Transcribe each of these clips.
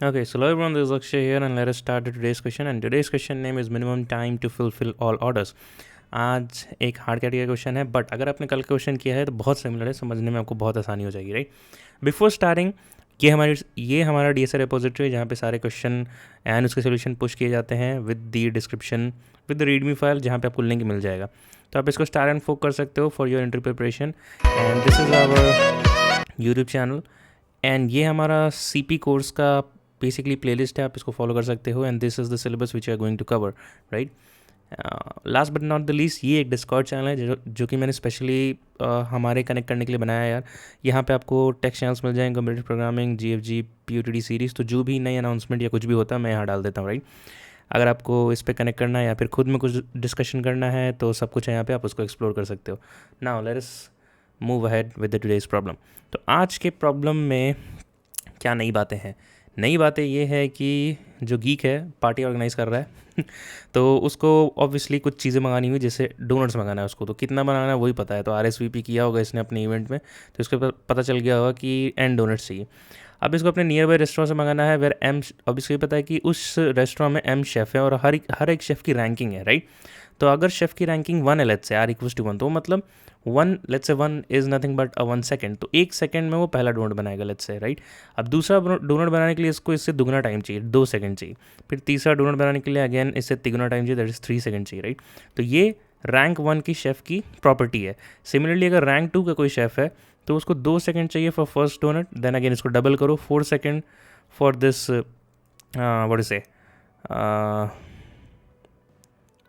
Okay, so hello everyone, this is Akshay here and let us start today's question. And today's question name is minimum time to fulfill all orders. आज एक hard category का question है, but अगर आपने कल question किया है तो बहुत सिमिलर है, समझने में आपको बहुत आसानी हो जाएगी, राइट। बिफोर स्टार्टिंग ये हमारा DSA रिपोजिटरी है जहाँ पे सारे क्वेश्चन एंड उसके सोल्यूशन पुश किए जाते हैं with the description with the readme file, जहाँ पे आपको लिंक मिल जाएगा। तो आप इसको स्टार एंड फोक कर सकते हो for your interview preparation. And this is our YouTube channel एंड ये हमारा CP कोर्स का बेसिकली प्लेलिस्ट है, आप इसको फॉलो कर सकते हो। And this is the syllabus which are going to cover, right. Last but not the least, ये एक डिस्कॉर्ड चैनल है जो कि मैंने स्पेशली हमारे कनेक्ट करने के लिए बनाया है यार। यहाँ पे आपको टेक्स्ट चैनल्स मिल जाएंगे, computer programming, GFG, PUTD series, तो जो भी नई अनाउंसमेंट या कुछ भी होता है मैं यहाँ डाल देता हूँ, राइट। अगर आपको इस पर कनेक्ट करना है या फिर खुद में कुछ डिस्कशन करना है तो सब कुछ है यहाँ पे, आप उसको एक्सप्लोर कर सकते हो। Now let's move ahead with the today's problem. तो आज के प्रॉब्लम में क्या नई बातें हैं? नई बातें ये है कि जो गीक है पार्टी ऑर्गेनाइज़ कर रहा है तो उसको ऑब्वियसली कुछ चीज़ें मंगानी हुई, जैसे डोनट्स मंगाना है उसको, तो कितना बनाना है वही पता है, तो RSVP किया होगा इसने अपने इवेंट में, तो इसको पता चल गया होगा कि एंड डोनट्स चाहिए। अब इसको अपने नियर बाई रेस्टोरेंट से मंगाना है वेर M, अब इसको ये पता है कि उस रेस्टोरेंट में M शेफ़ है और हर एक शेफ़ की रैंकिंग है, राइट। तो अगर शेफ़ की रैंकिंग 1 है, लेट्स से R=1, तो मतलब 1, let's say 1 is nothing but 1 second, तो 1 सेकेंड में वो पहला डोनट बनाएगा, लेट्स से, राइट। अब दूसरा डोनट बनाने के लिए इसको इससे दुगना टाइम चाहिए, 2 सेकेंड चाहिए। फिर तीसरा डोनट बनाने के लिए अगेन इससे तिगुना टाइम चाहिए, दैट इज़ 3 सेकेंड चाहिए, राइट। तो ये रैंक 1 की शेफ़ की प्रॉपर्टी है। सिमिलरली अगर रैंक 2 का कोई शेफ़ है तो उसको 2 सेकेंड चाहिए for first donut, then again इसको डबल करो 4 second for this what is से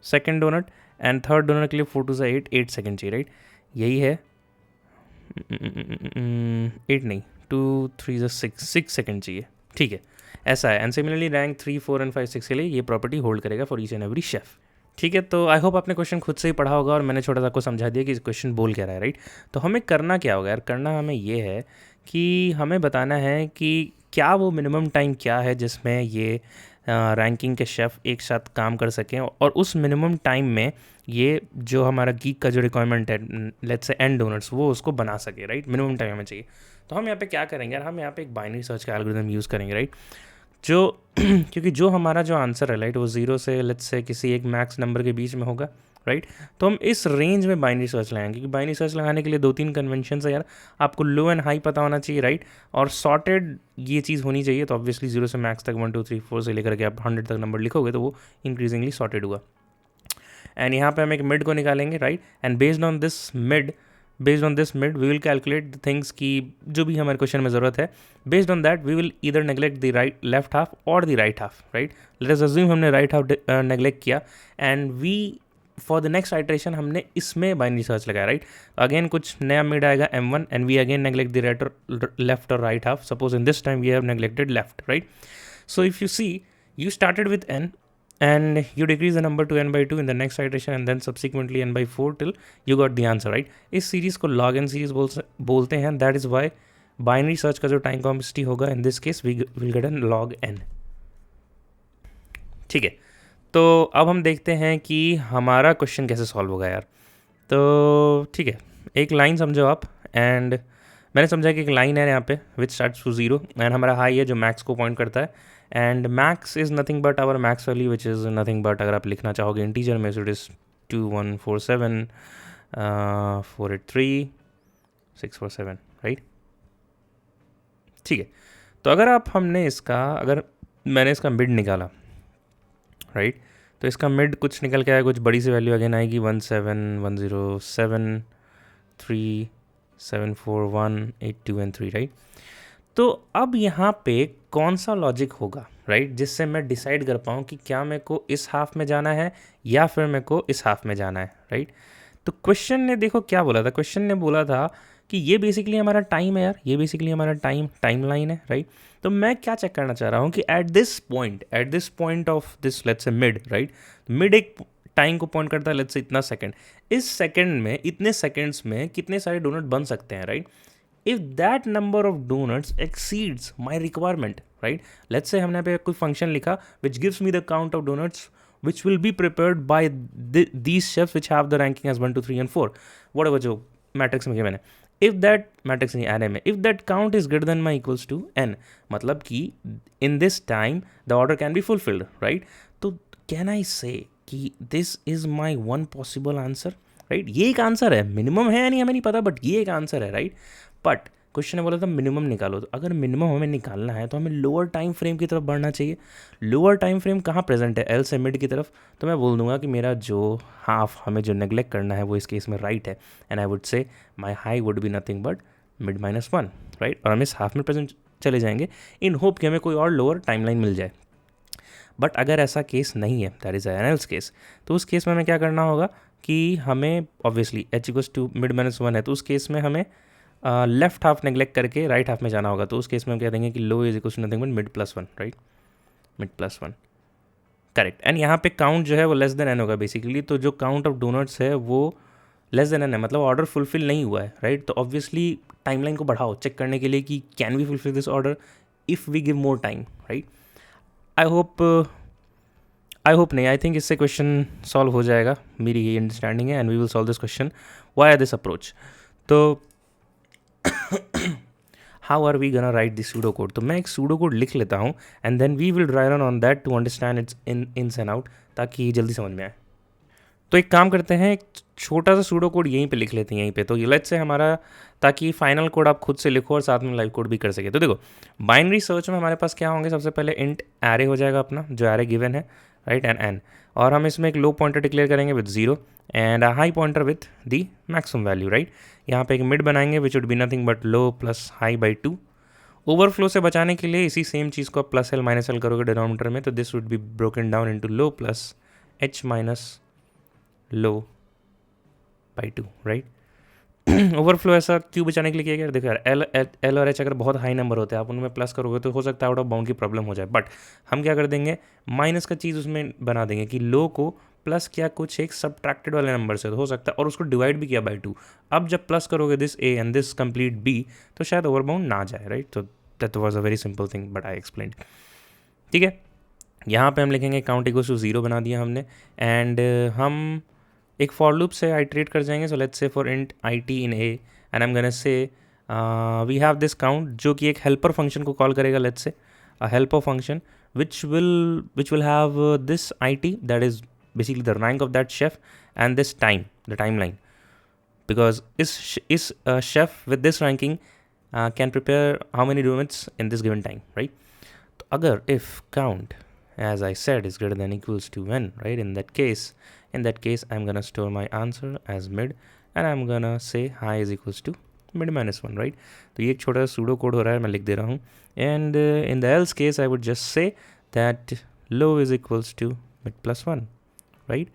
second donut, and third donut के लिए 4 to 8 सेकेंड चाहिए, राइट। यही है 8 नहीं 2 3 6 सेकेंड चाहिए, ठीक है, ऐसा है। एंड सिमिलरली रैंक 3 4 एंड 5 6 के लिए ये प्रॉपर्टी होल्ड करेगा for each and every chef, ठीक है। तो आई होप आपने क्वेश्चन खुद से ही पढ़ा होगा और मैंने छोटा सा आपको समझा दिया कि क्वेश्चन बोल क्या रहा है, राइट। तो हमें करना क्या होगा यार? करना हमें ये है कि हमें बताना है कि क्या वो मिनिमम टाइम क्या है जिसमें ये रैंकिंग के शेफ़ एक साथ काम कर सकें, और उस मिनिमम टाइम में ये जो हमारा गीक का जो रिक्वायरमेंट है, लेट्स से एंड डोनट्स, वो उसको बना सके, राइट। मिनिमम टाइम हमें चाहिए। तो हम यहाँ पे क्या करेंगे यार? हम यहाँ पे एक बाइनरी सर्च का एल्गोरिथम यूज़ करेंगे, राइट। जो क्योंकि जो हमारा जो आंसर है, राइट, वो 0 से लेट्स से किसी एक मैक्स नंबर के बीच में होगा, राइट। तो हम इस रेंज में बाइनरी सर्च लगाएंगे, क्योंकि बाइनरी सर्च लगाने के लिए 2-3 कन्वेंशन है यार। आपको लो एंड हाई पता होना चाहिए, राइट, और सॉर्टेड ये चीज़ होनी चाहिए। तो ऑब्वियसली 0 से मैक्स तक 1 2 3 4 से लेकर के आप 100 तक नंबर लिखोगे तो वो इंक्रीजिंगली सॉर्टेड हुआ। एंड यहाँ पे हम एक मिड को निकालेंगे, right. And based on this mid we will calculate the things की जो भी हमारे क्वेश्चन में ज़रूरत है। Based on that we will either neglect the left half और the right half, right. Let us assume हमने राइट हाफ नेग्लेक्ट किया and we for the next iteration हमने इसमें बाइनरी सर्च लगाया, राइट। अगेन कुछ नया मिड आएगा M1 and we again neglect the left और right half. Suppose in this time we have neglected left, right. So if you see, you started with n and you decrease the number to n/2 in the next iteration and then subsequently n/4 till you got the answer, right। इस series को log n series बोलते हैं। that is why binary search का जो time complexity होगा in this case we will get n log n, ठीक है। तो अब हम देखते हैं कि हमारा क्वेश्चन कैसे सॉल्व होगा यार। तो ठीक है, एक लाइन समझो आप। एंड मैंने समझा कि एक लाइन है यहाँ पे विच स्टार्ट्स टू 0 एंड हमारा हाई है जो मैक्स को पॉइंट करता है। And max is nothing but our max value which is nothing but, अगर आप लिखना चाहोगे इंटीजर में, सो इट इज़ 2147 483 647, राइट, ठीक है। तो अगर मैंने इसका मिड निकाला, राइट, तो इसका मिड कुछ निकल के आया, कुछ बड़ी सी वैल्यू अगेन आएगी 17107 3741 82 and 3, राइट। तो अब यहाँ पे कौन सा लॉजिक होगा, राइट, जिससे मैं डिसाइड कर पाऊँ कि क्या मेरे को इस हाफ में जाना है या फिर मेरे को इस हाफ में जाना है, राइट। तो क्वेश्चन ने देखो क्या बोला था, क्वेश्चन ने बोला था कि ये बेसिकली हमारा टाइम है यार, ये बेसिकली हमारा टाइम लाइन है, राइट। तो मैं क्या चेक करना चाह रहा हूँ कि at this point of this let's say mid, right, mid एक टाइम को पॉइंट करता है लेट्स से इतना सेकंड, इस सेकंड में इतने सेकंड्स में कितने सारे डोनट बन सकते हैं, right. If that number of donuts exceeds my requirement, right, let's say हमने यहाँ पे कोई फंक्शन लिखा which gives me the count of donuts which will be prepared by these chefs which have the ranking as 1 2 3 and 4 whatever जो matrix में किया मैंने। If that matrix नहीं एरे में, if that count is greater than my equals to n, मतलब कि in this time the order can be fulfilled, right. तो can I say कि this is my one possible answer, right. ये एक answer है, minimum है या नहीं हमें नहीं पता, बट ये एक आंसर है, राइट। बट क्वेश्चन ने बोला था मिनिमम निकालो, तो अगर मिनिमम हमें निकालना है तो हमें लोअर टाइम फ्रेम की तरफ बढ़ना चाहिए। लोअर टाइम फ्रेम कहाँ प्रेजेंट है, एल से मिड की तरफ। तो मैं बोल दूंगा कि मेरा जो हाफ हमें जो नेग्लेक्ट करना है वो इस केस में राइट है, and I would say my high would be nothing but mid minus one, right. और हम इस हाफ में प्रेजेंट चले जाएंगे इन होप कि हमें कोई और लोअर टाइमलाइन मिल जाए। बट अगर ऐसा केस नहीं है, that is N Ls case, तो उस केस में हमें क्या करना होगा कि हमें obviously H equals to mid minus one है, तो उस केस में हमें लेफ्ट हाफ नेग्लेक्ट करके राइट हाफ में जाना होगा। तो उस केस में हम कह देंगे कि low is equals to nothing but mid plus one, right, mid plus one, correct. And यहाँ पे काउंट जो है वो लेस देन एन होगा बेसिकली। तो जो काउंट ऑफ डोनट्स है वो लेस देन एन है, मतलब ऑर्डर फुलफिल नहीं हुआ है, राइट। तो ऑब्वियसली टाइमलाइन को बढ़ाओ चेक करने के लिए कि can we fulfil this order if we give more time, right. I hope नहीं, आई थिंक इससे क्वेश्चन सॉल्व हो जाएगा, मेरी ये अंडरस्टैंडिंग है, and we will solve this question via this approach. तो how are we gonna write this pseudo code, तो मैं एक सूडो कोड लिख लेता हूँ and then we will dry run on that to understand its ins and out, ताकि जल्दी समझ में आए। तो एक काम करते हैं, एक छोटा सा सूडो कोड यहीं पे लिख लेते हैं यहीं पे। तो लेट्स से हमारा, ताकि फाइनल कोड आप खुद से लिखो और साथ में लाइव कोड भी कर सके। तो देखो बाइनरी सर्च में हमारे पास क्या होंगे, सबसे पहले इंट एरे हो जाएगा अपना, जो एरे गिवन है, राइट, एंड एन। और हम इसमें एक लो पॉइंटर डिक्लेयर करेंगे with zero and high pointer with the maximum value, right. यहाँ पे एक मिड बनाएंगे which would be nothing but low plus high by two. Overflow से बचाने के लिए इसी सेम चीज़ को आप प्लस एल माइनस एल करोगे डिनोमिनेटर में, तो this would be broken down into low plus H minus low by two, right. Overflow ऐसा क्यों बचाने के लिए किया गया, देखो यार एल और एच अगर बहुत हाई नंबर होते हैं, आप उनमें प्लस करोगे तो हो सकता है आउट ऑफ बाउंड की प्रॉब्लम हो जाए। बट हम क्या कर देंगे, माइनस का चीज़ उसमें बना देंगे कि लो को प्लस किया कुछ एक सब्ट्रैक्टेड वाले नंबर से, तो हो सकता है, और उसको डिवाइड भी किया बाई टू। अब जब प्लस करोगे this A and this complete B, तो शायद ओवर बाउंड ना जाए, राइट। तो that was a very simple thing but I explain, ठीक है। यहाँ पे हम लिखेंगे काउंट इक्वल्स टू जीरो बना दिया हमने, एंड हम एक फॉर लूप से आइट्रेट कर जाएंगे। So let's say for int I T in A and I'm gonna say we have this count, जो कि एक हेल्पर फंक्शन को कॉल करेगा, let's say a helper function which will have this IT, that is basically the rank of that chef, and this time, the timeline, because is chef with this ranking can prepare how many donuts in this given time, right? तो अगर if count as I said is greater than equals to n, right, in that case I'm gonna store my answer as mid and I'm gonna say high is equals to mid minus 1, right? तो ये एक छोटा सा pseudo code हो रहा है, मैं लिख दे रहा हूँ, and in the else case I would just say that low is equals to mid plus 1, right?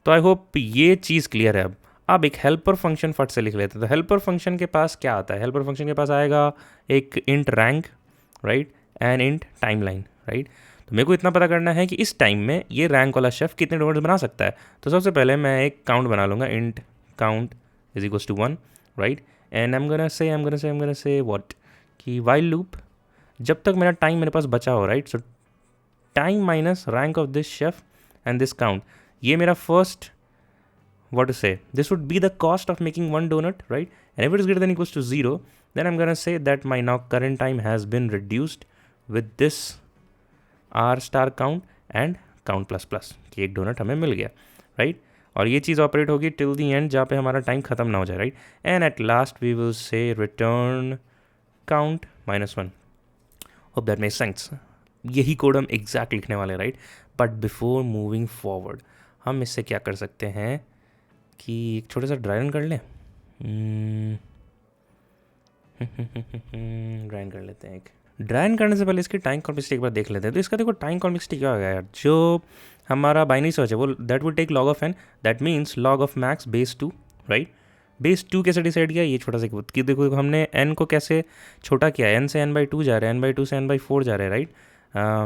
तो आई होप ये चीज़ क्लियर है। अब एक हेल्पर फंक्शन फट से लिख लेते हैं। तो हेल्पर फंक्शन के पास क्या आता है, हेल्पर फंक्शन के पास आएगा एक int rank, right, and int timeline, right. तो मेरे को इतना पता करना है कि इस टाइम में ये रैंक वाला शेफ कितने डोनट्स बना सकता है। तो सबसे पहले मैं एक काउंट बना लूँगा, int count is equals to 1, right, and I'm gonna say what, कि वाइल लूप जब तक मेरा टाइम मेरे पास बचा हो, right. So time minus rank of this chef and this count, ये मेरा first, what to say, this would be the cost of making one donut, right? And if it is greater than equals to 0, then I'm gonna say that my now current time has been reduced with this r star count and count plus plus, कि एक donut हमें मिल गया, right. और ये चीज़ operate होगी till the end, जहाँ पे हमारा टाइम खत्म ना हो जाए, right. And at last we will say return count minus 1। Hope that makes sense. यही कोड हम एग्जैक्ट लिखने वाले, right. But before moving forward हम इससे क्या कर सकते हैं कि एक छोटा सा ड्राई रन कर लें, ड्राई रन कर लेते हैं। एक ड्राई रन करने से पहले इसकी टाइम कॉम्प्लेक्सिटी एक बार देख लेते हैं। तो इसका देखो टाइम कॉम्प्लेक्सिटी क्या हो गया यार, जो हमारा बाइनरी सर्च है वो that would take log of n, that means log of max base 2, right. Base 2 कैसे डिसाइड किया, ये छोटा सा कि देखो हमने n को कैसे छोटा किया है, n से n बाई 2 जा रहे हैं, n बाई 2 से n बाई 4 जा रहे हैं, right.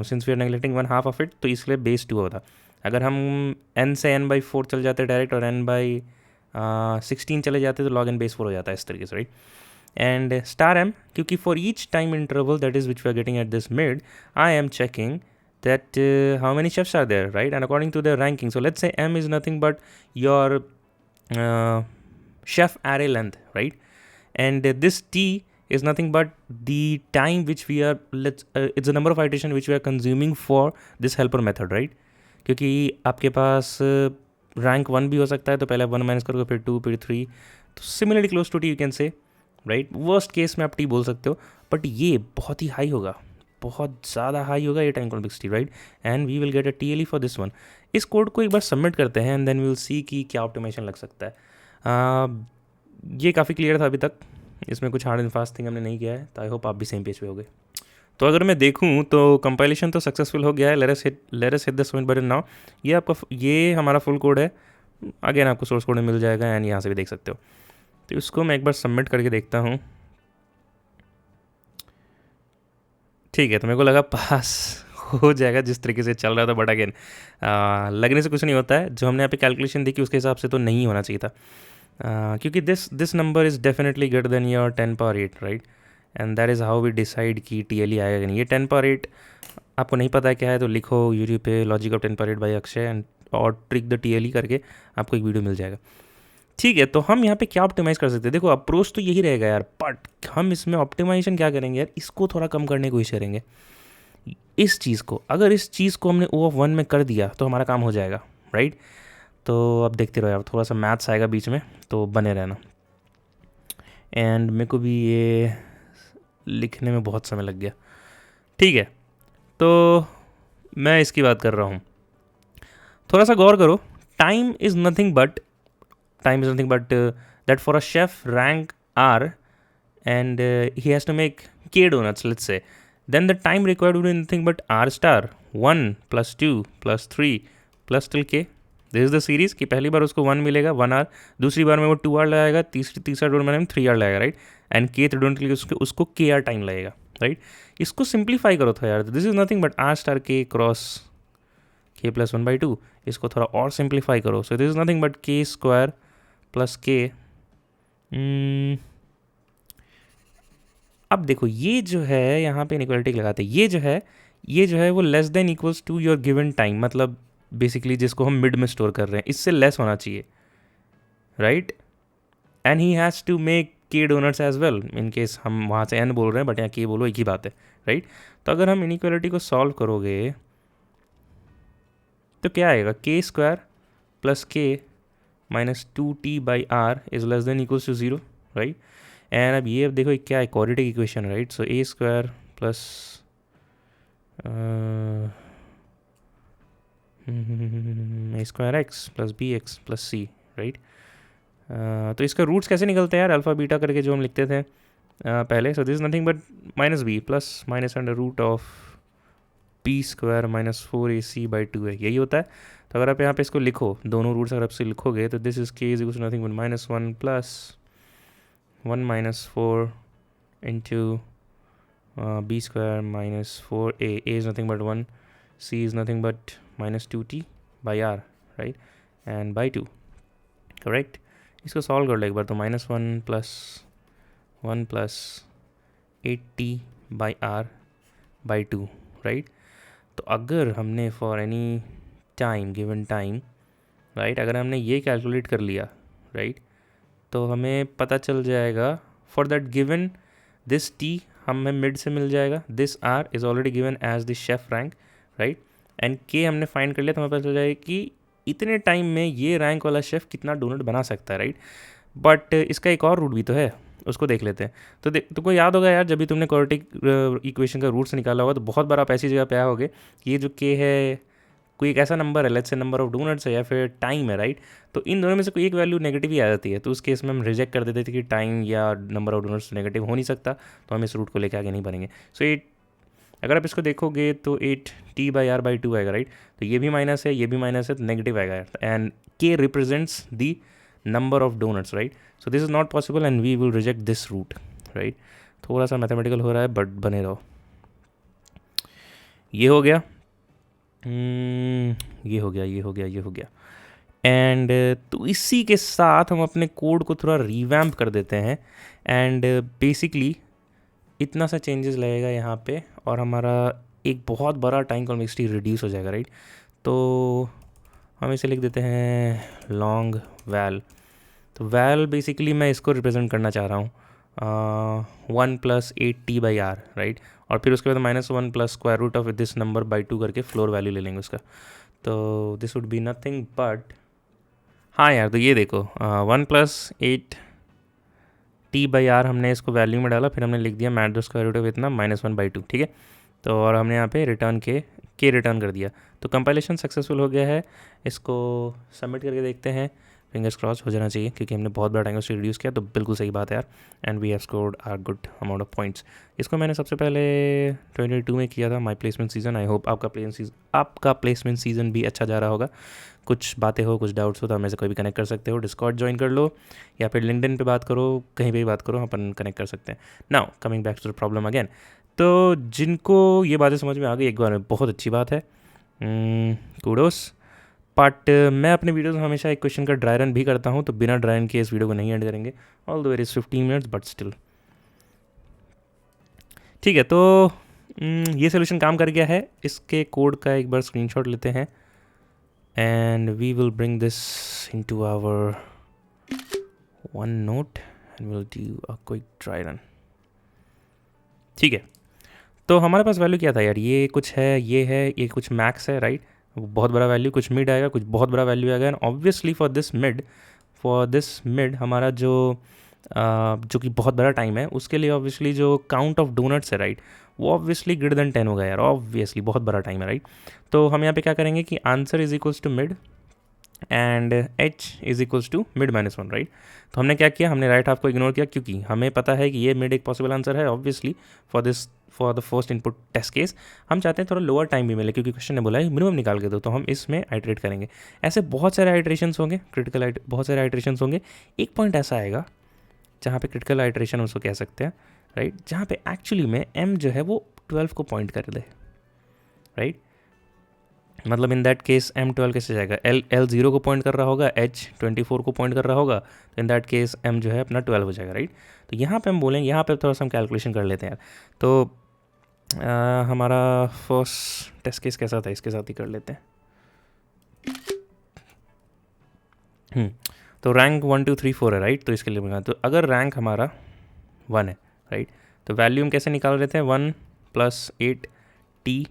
Since we are neglecting one half of it, तो इसलिए बेस 2 होता। अगर हम n से n बाई 4 चले जाते डायरेक्ट और n बाई 16 चले जाते तो log n बेस 4 हो जाता है इस तरीके से, राइट। एंड स्टार m, क्योंकि for each time interval that is which we are getting at this mid, I am checking that how many chefs are there, right, and according to their ranking. So let's say m is nothing but your chef array length, right, and this t is nothing but the time which we are it's the number of iteration which we are consuming for this helper method, right? क्योंकि आपके पास rank 1 भी हो सकता है, तो पहले 1 minus करोगे, फिर 2, फिर 3, तो similarly close to T you can say, right? Worst case में आप टी बोल सकते हो, बट ये बहुत ही हाई होगा, बहुत ज़्यादा हाई होगा ये time complexity, right? And we will get a T L E for this one. इस कोड को एक बार सबमिट करते हैं and then we will see कि क्या ऑप्टिमाइजेशन लग सकता है. ये काफ़ी क्लियर था अभी तक, इसमें कुछ हार्ड एंड फास्ट थिंग हमने नहीं किया है, तो आई होप आप भी सेम पेज पे हो गए. तो अगर मैं देखूं तो कंपाइलेशन तो सक्सेसफुल हो गया है. Let us hit the submit button now. ये आपका, ये हमारा फुल कोड है. अगेन आपको सोर्स कोड में मिल जाएगा एंड यहाँ से भी देख सकते हो. तो इसको मैं एक बार सबमिट करके देखता हूँ. ठीक है, तो मेरे को लगा पास हो जाएगा जिस तरीके से चल रहा था, बट अगेन लगने से कुछ नहीं होता है. जो हमने यहाँ पे कैलकुलेशन देखी उसके हिसाब से तो नहीं होना चाहिए था, क्योंकि this number is definitely greater than your 10^8, right? And that is how we decide कि टी एल ई आएगा कि नहीं. ये 10^8 आपको नहीं पता है क्या है, तो लिखो यूट्यूब पे logic of 10^8 by Akshay and और trick the T L E करके आपको एक वीडियो मिल जाएगा. ठीक है, तो हम यहाँ पे क्या ऑप्टिमाइज़ कर सकते हैं? देखो अप्रोच तो यही रहेगा यार, बट हम इसमें ऑप्टिमाइजेशन क्या करेंगे यार, इसको थोड़ा कम करने की कोशिश करेंगे. इस चीज़ को, अगर इस चीज़ को हमने O(1) में कर दिया तो हमारा काम हो जाएगा, राइट? तो अब देखते रहो यार, थोड़ा सा मैथ्स आएगा बीच में, तो बने रहना. एंड मेरे को भी ये लिखने में बहुत समय लग गया. ठीक है, तो मैं इसकी बात कर रहा हूँ. थोड़ा सा गौर करो. Time is nothing but that for a chef rank R and he has to make k donuts, let's say, then the time required would be nothing but R star 1 plus 2 plus 3 plus till k. This is the series कि पहली बार उसको 1 मिलेगा 1 hour, दूसरी बार में वो 2 hour लगाएगा, तीसरा donut में 3 hour लगाएगा, राइट? एंड के डोनट के लिए उसको k hour टाइम लगेगा, राइट? इसको सिंप्लीफाई करो था यार. This is nothing but R star k cross k plus 1/2. इसको थोड़ा और सिंप्लीफाई करो. सो this is nothing but k square plus के. अब देखो ये जो है यहाँ पे इनइक्वालिटी लगाते हैं, ये जो है वो less than equals to your given time, मतलब बेसिकली जिसको हम मिड में स्टोर कर रहे हैं इससे लेस होना चाहिए, right? And he has to make K donuts as well, in case हम वहाँ से एन बोल रहे हैं बट यहाँ के बोलो, एक ही बात है, राइट? तो अगर हम इनइक्वालिटी को सॉल्व करोगे तो क्या आएगा? K square plus k minus 2t/r is less than equals to 0, right? And अब ये, अब देखो क्या है, quadratic equation, right? So a square plus a square x plus b x plus c, right? तो इसका रूट्स कैसे निकलते हैं यार, अल्फ़ा बीटा करके जो हम लिखते थे पहले. So this is nothing but minus b plus minus under root of b square minus 4ac/2 है, यही होता है. तो अगर आप यहाँ पे इसको लिखो, दोनों रूट्स अगर आप से लिखोगे तो this is k is equal to nothing but -1 plus 1 minus 4 into b square minus 4a is nothing but 1, c is nothing but -2t/r, right? And by 2, correct? इसको सॉल्व कर लो एक बार, तो -1 प्लस 1 प्लस 8t/r/2, राइट? तो अगर हमने for any time, given time, right, अगर हमने ये कैलकुलेट कर लिया, राइट, तो हमें पता चल जाएगा for that given this T हमें मिड से मिल जाएगा, this R is already given as the chef rank, right? And K हमने फाइंड कर लिया, तो हमें पता चल जाएगा कि इतने टाइम में ये रैंक वाला शेफ कितना डोनट बना सकता है, राइट? बट इसका एक और रूट भी तो है, उसको देख लेते हैं. तो तुमको याद होगा यार, जब भी तुमने क्वाड्रेटिक इक्वेशन का रूट्स निकाला होगा तो बहुत बार आप ऐसी जगह पे आए होगे, ये जो के है कोई एक ऐसा नंबर है, let's say number of donuts है या फिर टाइम है, राइट? तो इन दोनों में से कोई एक वैल्यू नेगेटिव ही आ जाती है, तो उस केस में हम रिजेक्ट कर देते थे कि टाइम या नंबर ऑफ डोनट्स नेगेटिव हो नहीं सकता, तो हम इस रूट को लेके आगे नहीं बढ़ेंगे. सो अगर आप इसको देखोगे तो 8t/r/2 आएगा, राइट? तो ये भी माइनस है, ये भी माइनस है, तो नेगेटिव आएगा. And K represents the number of donuts, right? So this is not possible and we will reject this root, right? थोड़ा सा मैथमेटिकल हो रहा है बट बने रहो. ये हो गया, ये हो गया. एंड तो इसी के साथ हम अपने कोड को थोड़ा रिवैम्प कर देते हैं. एंड बेसिकली इतना सा चेंजेस लगेगा यहाँ पे और हमारा एक बहुत बड़ा टाइम कॉम्प्लेक्सिटी रिड्यूस हो जाएगा, राइट? तो हम इसे लिख देते हैं लॉन्ग वैल. तो वैल बेसिकली मैं इसको रिप्रेजेंट करना चाह रहा हूँ, 1 प्लस 8t/r, राइट। और फिर उसके बाद -1 plus square root of this number by 2 करके फ्लोर वैल्यू ले लेंगे उसका। तो this would be nothing but, हाँ यार, तो ये देखो 1 प्लस 8t/r हमने इसको वैल्यू में डाला, फिर हमने लिख दिया मैट द स्क्वायर रूट ऑफ इतना -1/2, ठीक है। तो और हमने यहाँ पे रिटर्न के रिटर्न कर दिया। तो कंपाइलेशन सक्सेसफुल हो गया है। इसको सबमिट करके देखते हैं, फिंगर्स क्रॉस हो जाना चाहिए, क्योंकि हमने बहुत बड़ा टाइम उससे रिड्यूस किया, तो बिल्कुल सही बात है यार। And we have scored a good amount of points. इसको मैंने सबसे पहले 2022 में किया था, my placement season. I hope आपका प्लेसमेंट सीज़न भी अच्छा जा रहा होगा। कुछ बातें हो, कुछ डाउट्स हो तो हमें से कोई भी कनेक्ट कर सकते हो, डिस्कॉर्ड ज्वाइन कर लो या फिर लिंक्डइन पे बात करो, कहीं पे भी बात करो, अपन कनेक्ट कर सकते हैं। Now coming back to the problem again. तो जिनको ये बातें समझ में आ गई एक बार में, बहुत अच्छी बात है, कूडोस। बट मैं अपने वीडियोस में हमेशा एक क्वेश्चन का ड्राई रन भी करता हूँ, तो बिना ड्राई रन के इस वीडियो को नहीं एंड करेंगे। ऑल दो इज 15 मिनट्स बट स्टिल ठीक है। तो ये सोल्यूशन काम कर गया है। इसके कोड का एक बार स्क्रीनशॉट लेते हैं and we will bring this into our OneNote and will do a quick dry run, ठीक है। तो हमारे पास वैल्यू क्या था यार, ये कुछ है, ये कुछ मैक्स है, राइट। बहुत बड़ा वैल्यू, कुछ मिड आएगा, कुछ बहुत बड़ा वैल्यू आएगा। And obviously for this mid हमारा जो कि बहुत बड़ा टाइम है, उसके लिए ऑब्वियसली जो काउंट ऑफ डोनट्स है, राइट, वो ऑब्वियसली ग्रेटर देन 10 होगा यार। ऑब्वियसली बहुत बड़ा टाइम है, राइट। तो हम यहाँ पे क्या करेंगे कि answer is equals to mid and h is equals to mid -1, right. तो हमने क्या किया, हमने राइट हाफ को इग्नोर किया, क्योंकि हमें पता है कि ये मिड एक पॉसिबल आंसर है obviously for the first input test case. हम चाहते हैं थोड़ा लोअर टाइम भी मिले, क्योंकि क्वेश्चन ने बोला है मिनिमम निकाल के दो, तो हम इसमें आइट्रेट करेंगे। ऐसे बहुत सारे आइट्रेशंस होंगे, बहुत सारे आइट्रेशंस होंगे। एक पॉइंट ऐसा आएगा जहाँ पे क्रिटिकल आइट्रेशन उसको कह सकते हैं, राइट, जहाँ पे एक्चुअली में m जो है वो 12 को पॉइंट कर दे, राइट। मतलब इन दैट केस m12 कैसे जाएगा, l 0 को पॉइंट कर रहा होगा, h 24 को पॉइंट कर रहा होगा, तो इन दैट केस m जो है अपना 12 हो जाएगा, राइट। तो यहाँ पे हम बोलेंगे, यहाँ पे थोड़ा सा हम कैलकुलेशन कर लेते हैं यार। तो हमारा फर्स्ट टेस्ट केस कैसा था, इसके साथ ही कर लेते हैं। तो रैंक 1 2 3 4 है, राइट। तो इसके लिए मैं, तो अगर रैंक हमारा 1 है, राइट, तो वैल्यू हम कैसे निकाल रहे थे, 1 plus 8t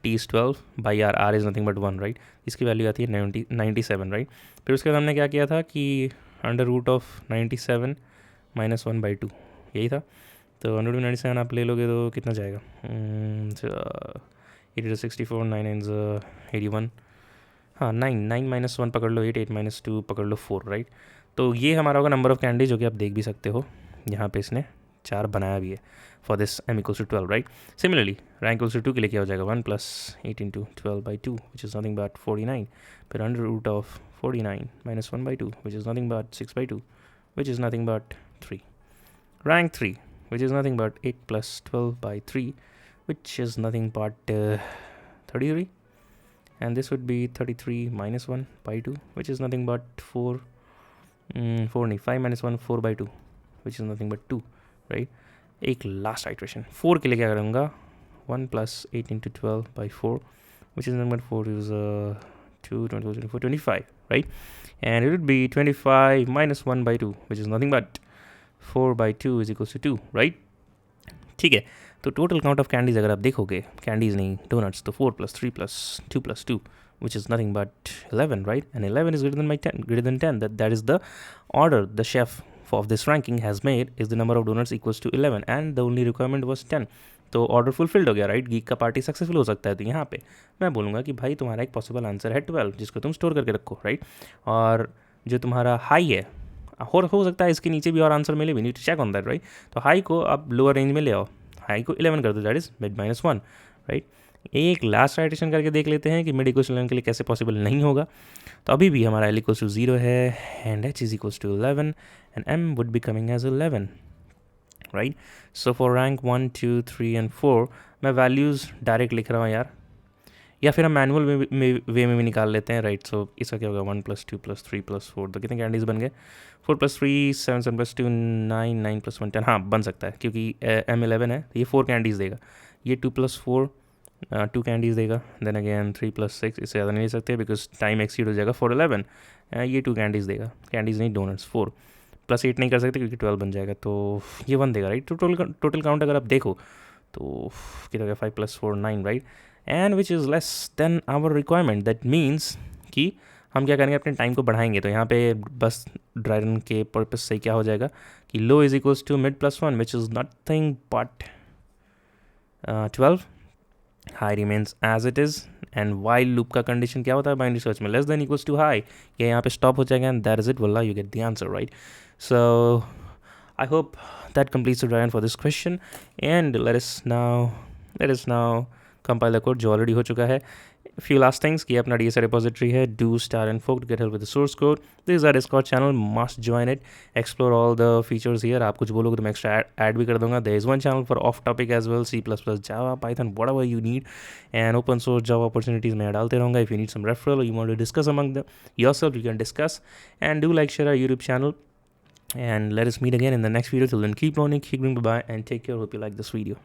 is 12 by r is nothing but 1, right. इसकी वैल्यू आती है 97, राइट। फिर उसके बाद हमने क्या किया था कि अंडर रूट ऑफ 97 -1/2, यही था। तो 197 आप ले लोगे तो कितना जाएगा, 8 64, 9 9 81, हाँ 9 -1 पकड़ लो, 8 -2 पकड़ लो 4, राइट। तो ये हमारा होगा नंबर ऑफ कैंडी, जो कि आप देख भी सकते हो यहाँ पे इसने 4 बनाया भी है for this m equals to 12, right. Similarly rank equals to 2 के लिए क्या हो जाएगा, 1 plus 8 into 12/2 which is nothing but 49, फिर under root of 49 -1/2 which is nothing but 6/2 which is nothing but 3, rank 3 which is nothing but 8 plus 12/3 which is nothing but 33, and this would be 33 minus 1/2 which is nothing but 4 5 minus 1 4/2 which is nothing but 2, right। एक last iteration 4 के लिए क्या करूँगा, 1 plus 8 into 12/4 which is nothing but 4 is 2 24 24 25, right, and it would be 25 minus 1/2 which is nothing but 4/2 is equals to 2, right, ठीक है। तो total count of candies अगर आप देखोगे, कैंडीज़ नहीं डोनट्स, तो 4 + 3 + 2 + 2 which is nothing but 11, right, and 11 is greater than 10, that is the order the chef of this ranking has made is the number of donuts equals to 11 and the only requirement was 10। तो order fulfilled हो गया, right, geek का party successful हो सकता है। तो यहाँ पे मैं बोलूँगा कि भाई तुम्हारा एक पॉसिबल आंसर है 12, जिसको तुम स्टोर करके रखो, राइट। और जो तुम्हारा हाई है, हो सकता है इसके नीचे भी और आंसर मिले भी, need to check on that, right. तो हाई को आप लोअर रेंज में ले आओ, हाई को 11 कर दो, दैट इज मिड -1, राइट। एक लास्ट आइट्रेशन करके देख लेते हैं कि मिड इक्वल्स टू 11 के लिए कैसे पॉसिबल नहीं होगा। तो अभी भी हमारा l इक्वल्स टू 0 है and h is equals to 11 and m would be coming as 11, right. So for rank 1 2 3 and 4 मैं वैल्यूज़ डायरेक्ट लिख रहा हूँ यार, या फिर हम मैनुअल वे में भी निकाल लेते हैं, राइट। सो इसका क्या होगा, 1 + 2 + 3 + 4, तो कितने कैंडीज़ बन गए, 4 + 3 7 7 + 2 9 9 + 1 10, हाँ बन सकता है, क्योंकि m 11 है, ये 4 कैंडीज़ देगा, ये 2 + 4 2 कैंडीज़ देगा, देन अगेन 3 + 6, इससे ज़्यादा नहीं ले सकते बिकॉज टाइम एक्सीड हो जाएगा, 4 11 ये 2 कैंडीज़ देगा, कैंडीज़ नहीं डोनट्स 4 +8 नहीं कर सकते क्योंकि 12 बन जाएगा, तो ये 1 देगा, राइट। तो टोटल काउंट अगर आप देखो तो कितना हो गया, 5 + 4 9, right, and which is less than our requirement. That means कि हम क्या करेंगे, अपने टाइम को बढ़ाएंगे। तो यहाँ पे बस ड्राई रन के पर्पज से क्या हो जाएगा कि low is equals to mid +1 which is nothing but 12, high remains as it is, and while loop का कंडीशन क्या होता है बाइनरी सर्च में, less than equals to high, ये यहाँ पे स्टॉप हो जाएगा, and that is it, voila you get the answer, right. So I hope that completes the dry run for this question, and let us now compile the code जो already हो चुका है। few last things कि अपना DSA repository है do star and fork to get help with the source code. This is our Discord channel, must join it, explore all the features here. आप कुछ बोलोगे तो मैं extra add भी कर दूंगा. There is one channel for off topic as well, C++, Java, Python, whatever you need, and open source Java opportunities मैं डालते रहूँगा. If you need some referral or you want to discuss among them yourself, you can discuss, and do like, share our YouTube channel, and let us meet again in the next video. Till then, keep learning, keep doing, bye-bye, and take care. Hope you like this video.